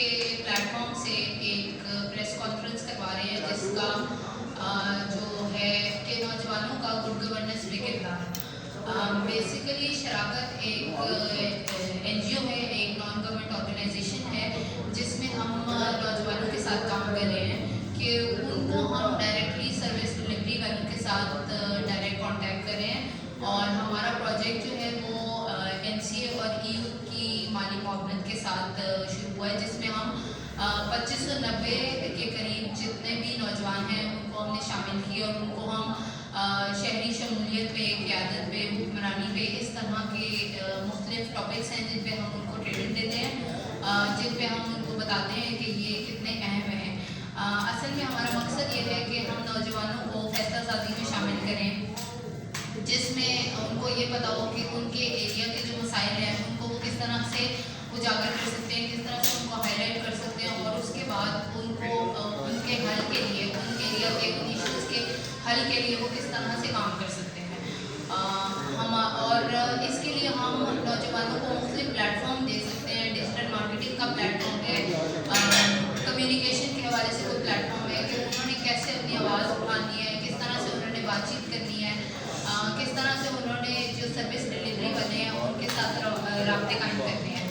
کے plate form سے ایک پریس کانفرنس کروا رہے ہیں جس کا جو ہے کہ نوجوانوں کا گڈ گورننس پہ کردار. بیسیکلی شراکت ایک این جی او ہے, ایک نان گورنمنٹ آرگنائزیشن ہے جس میں ہم نوجوانوں کے ساتھ کام کر رہے ہیں کہ ان کو ہم ڈائریکٹلی سروس ڈلیوری والوں کے ساتھ ڈائریکٹ کانٹیکٹ کریں. اور ہمارا پروجیکٹ جو ہے وہ این سی اے اور ای یو کی مالی معاونت کے ساتھ شروع ہوا ہے, جس میں ہم 2590 کے قریب جتنے بھی نوجوان ہیں ان کو ہم نے شامل کیے اور ان کو ہم شہری شمولیت پہ, قیادت پہ, حکمرانی پہ, اس طرح کے مختلف ٹاپکس ہیں جن پہ ہم ان کو ٹریننگ دیتے ہیں, جن پہ ہم ان کو بتاتے ہیں کہ یہ کتنے اہم ہیں. اصل میں ہمارا مقصد یہ ہے کہ ہم نوجوانوں کو فیصلہ سازی میں شامل کریں جس میں ان کو یہ پتہ ہو کہ ان کے ایریا کے جو مسائل ہیں ان کو وہ کس طرح سے اجاگر کر سکتے ہیں, کس طرح سے ان کو ہائی لائٹ کر سکتے ہیں اور اس کے بعد ان کو ان کے حل کے لیے, ان ایریا کے ان ایشوز کے حل کے لیے وہ کس طرح سے کام کر سکتے ہیں. اور اس کے لیے ہم نوجوانوں کو مختلف پلیٹ فارم دے سکتے ہیں. ڈیجیٹل مارکیٹنگ کا پلیٹ فارم ہے, کمیونیکیشن کے حوالے سے کوئی پلیٹ فارم ہے کہ انہوں نے کیسے اپنی آواز اٹھانی ہے, کس طرح سے انہوں نے بات چیت کرنی ہے, کس طرح سے انہوں نے جو سروس ڈلیوری والے ہیں ان کے ساتھ رابطے قائم کرنے ہیں,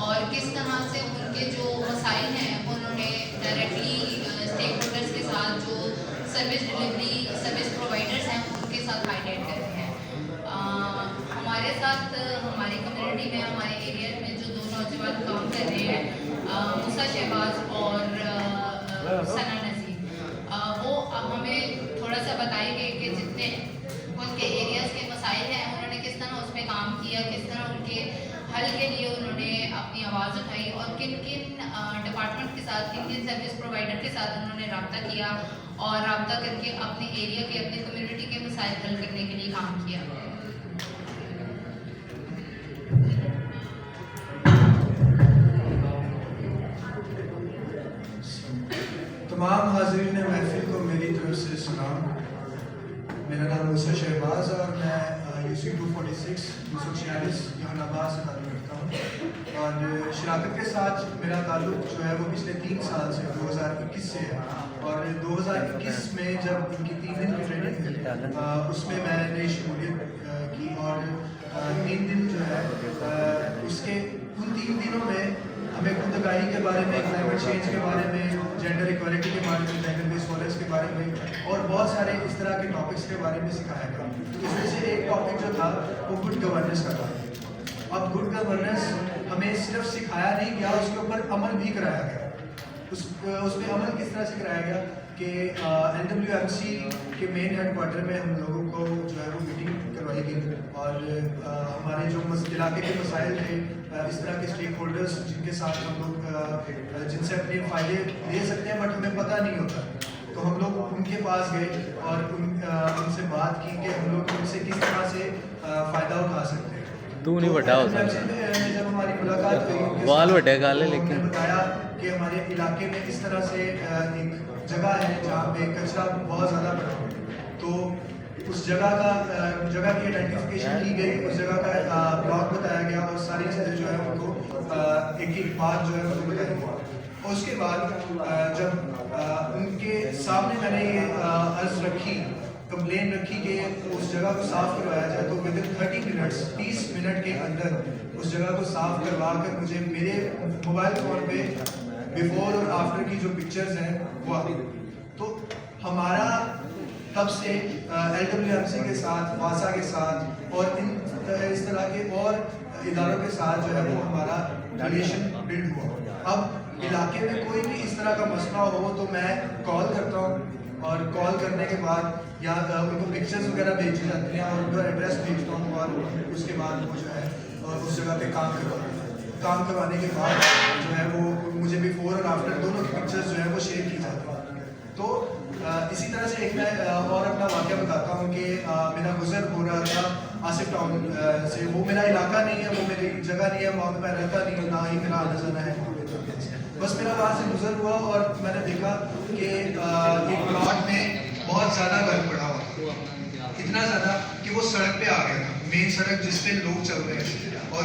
اور کس طرح سے ان کے جو مسائل ہیں انہوں نے ڈائریکٹلی اسٹیک ہولڈرس کے ساتھ جو سروس ڈلیوری سروس پرووائڈرس ہیں ان کے ساتھ ہائی لائٹ کرنے ہیں. ہمارے ساتھ ہماری کمیونٹی میں, ہمارے ایریا میں جو 2 نوجوان کام کر رہے ہیں, موسیٰ شہباز اور ثنا نذیر, وہ ہمیں تھوڑا سا بتائیں گے کہ جتنے ان کے ایریاز کے مسائل ہیں انہوں نے کس طرح اس پہ کام کیا, کس طرح ان کے حل کے لیے انہوں نے اپنی آواز اٹھائی اور کن کن ڈپارٹمنٹ کے ساتھ, کن کن سروس پرووائڈر کے ساتھ انہوں نے رابطہ کیا اور رابطہ کر کے اپنے ایریا کے, اپنے کمیونٹی کے مسائل حل کرنے کے لیے کام کیا. تمام حاضرین محفل کو میری طرف سے سلام. میرا نام موسیٰ شہباز اور میں یو سی 246 246 جہان آباد سے تعلق رکھتا ہوں, اور شراکت کے ساتھ میرا تعلق جو ہے وہ پچھلے 3 سال سے 2021 سے ہے. اور 2021 میں جب ان کی 3 دن کی ٹریننگ تھی اس میں نے شمولیت کی, اور 3 دن جو ہے اس کے ان 3 دنوں میں ہمیں خود آگاہی کے بارے میں, کلائمیٹ چینج کے بارے میں, جینڈر ایکوالٹی کے بارے میں, جینڈر بیس وائلنس کے بارے میں اور بہت سارے اس طرح کے ٹاپکس کے بارے میں سکھایا گیا. اس میں سے ایک ٹاپک جو تھا وہ گڈ گورننس کا تھا. اب گڈ گورننس ہمیں صرف سکھایا نہیں گیا, اس کے اوپر عمل بھی کرایا گیا. اس پہ عمل کس طرح سے کرایا گیا کہ این ڈبلیو ایم سی کے مین ہیڈ کوارٹر میں ہم لوگوں کو جو ہے وہ میٹنگ کروائی گئی, اور ہمارے جو علاقے کے مسائل تھے, اس طرح کے اسٹیک ہولڈرس جن کے ساتھ ہم لوگ جن سے اپنے فائدے لے سکتے ہیں بٹ ہمیں پتہ نہیں ہوتا, تو ہم لوگ ان کے پاس گئے اور ان سے بات کی کہ ہم لوگ ان سے کس طرح سے فائدہ اٹھا سکتے ہیں. تو نہیں بڑا ہوتا جب ہماری ملاقات ہوئی وال بڑے گالے, لیکن بتایا کہ ہمارے علاقے میں اس طرح سے ایک جگہ ہے جہاں پہ کچرا بہت زیادہ پڑا ہوا ہے, تو اس جگہ کی آئیڈینٹیفیکیشن کی گئی, اس جگہ کا بلاک بتایا گیا اور ساری چیزیں جو ہے ان کو ایک ایک بات جو ہے وہ بتائی گئی. اور اس کے بعد جب ان کے سامنے میں نے یہ عرض رکھی, کمپلین رکھی کہ اس جگہ کو صاف کروایا جائے, تو ود ان 30 منٹ کے اندر اس جگہ کو صاف کروا کر مجھے میرے موبائل فون پہ بیفور اور آفٹر کی جو پکچرز ہیں وہ آ گئی. تو ہمارا تب سے ایل ڈبلیو ایم سی کے ساتھ, واسا کے ساتھ اور اس طرح کے اور اداروں کے ساتھ جو ہے وہ ہمارا ریلیشن بلڈ ہوا. اب علاقے میں کوئی بھی اس طرح کا مسئلہ ہو تو میں کال کرتا ہوں, اور کال کرنے کے بعد یا ان کو پکچرز وغیرہ بھیجی جاتی ہیں اور ان کا ایڈریس بھیجتا ہوں, اور اس کے بعد وہ جو ہے اس جگہ پہ کام کروانے کے بعد جو ہے وہ مجھے بیفور اور آفٹر دونوں کی پکچرز جو ہے وہ شیئر کی جاتی ہیں. تو اسی طرح سے ایک میں اور اپنا واقعہ بتاتا ہوں کہ میرا گزر ہو رہا تھا آصف ٹاؤن سے. وہ میرا علاقہ نہیں ہے, وہ میری جگہ نہیں ہے, وہاں پہ میں رہتا نہیں ہوں, نہ ہی میرا آنا جانا ہے. بس میرا وہاں سے گزر ہوا اور میں نے دیکھا کہ ایک پلاٹ میں بہت زیادہ گند پڑا ہوا, اتنا زیادہ کہ وہ سڑک پہ آ گیا تھا, مین سڑک جس پہ لوگ چل رہے ہیں, اور